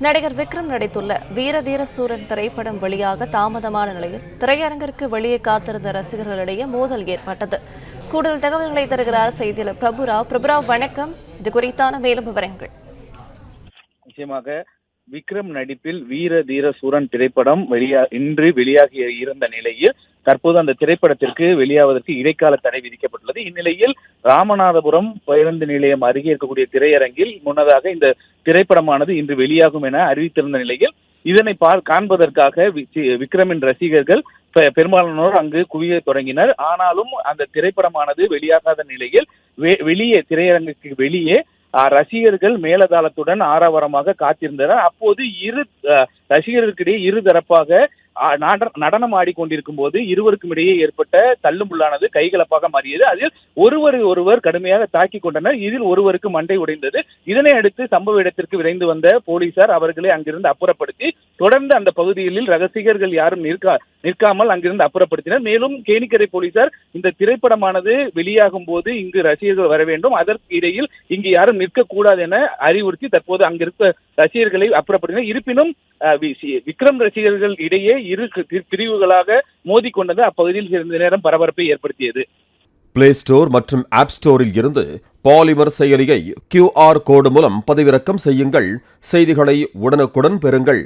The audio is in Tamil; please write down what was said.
நடிகர் விக்ரம் நடித்துள்ள வீரதீர சூரன் திரைப்படம் வெளியாக தாமதமான நிலையில் திரையரங்கிற்கு வெளியே காத்திருந்த ரசிகர்களிடையே மோதல் ஏற்பட்டது. கூடுதல் தகவல்களை தருகிறார் செய்தியாளர் பிரபுராவ். பிரபுராவ், வணக்கம். இது குறித்தான மேலும் விவரங்கள். நிச்சயமாக விக்ரம் நடிப்பில் வீர தீர சூரன் திரைப்படம் இன்று வெளியாகி இருந்த நிலையில் தற்போது அந்த திரைப்படத்திற்கு வெளியாவதற்கு இடைக்கால தடை விதிக்கப்பட்டுள்ளது. இந்நிலையில் ராமநாதபுரம் பேருந்து நிலையம் அருகே இருக்கக்கூடிய திரையரங்கில் முன்னதாக இந்த திரைப்படமானது இன்று வெளியாகும் என அறிவித்திருந்த நிலையில் இதனை காண்பதற்காக விக்ரமின் ரசிகர்கள் பெரும்பாலானோர் அங்கு குவிய தொடங்கினர். ஆனாலும் அந்த திரைப்படமானது வெளியாகாத நிலையில் வெளியே திரையரங்குக்கு வெளியே ரசிகர்கள் மேலதாளத்துடன் ஆரவாரமாக காத்திருந்தனர். அப்போது ரசிகர்களுக்கிடையே இருதரப்பாக நடனம் ஆடிக்கொண்டிருக்கும் போது இருவருக்கும் இடையே ஏற்பட்ட தள்ளுமுள்ளானது கைகலப்பாக மாறியது. அதில் ஒருவர் கடுமையாக தாக்கிக் கொண்டனர். இதில் ஒருவருக்கு மண்டை உடைந்தது. இதனை அடுத்து சம்பவ இடத்திற்கு விரைந்து வந்த போலீசார் அவர்களை அங்கிருந்து அப்புறப்படுத்தி தொடர்ந்து அந்த பகுதிகளில் ரசிகர்கள் யாரும் நிற்காமல் அங்கிருந்து அப்புறப்படுத்தினர். மேலும் கேணிக்கரை போலீசார் இந்த திரைப்படமானது வெளியாகும் போது இங்கு ரசிகர்கள் வர வேண்டும், அதற்கு இடையில் இங்கு யாரும் நிற்கக்கூடாது என அறிவுறுத்தி தற்போது அங்கிருக்க ரசிகர்களை அப்புறப்படுத்தினர். இருப்பினும் விக்ரம் ரசிகர்கள் இடையே இரு பிரிவுகளாக மோதிக்கொண்டது அப்பகுதியில் சிறிது நேரம் பரபரப்பை ஏற்படுத்தியது. பிளே ஸ்டோர் மற்றும் ஆப் ஸ்டோரில் இருந்து பாலிமர் செயலியை QR கோடு மூலம் பதிவிறக்கம் செய்யுங்கள். செய்திகளை உடனுக்குடன் பெறுங்கள்.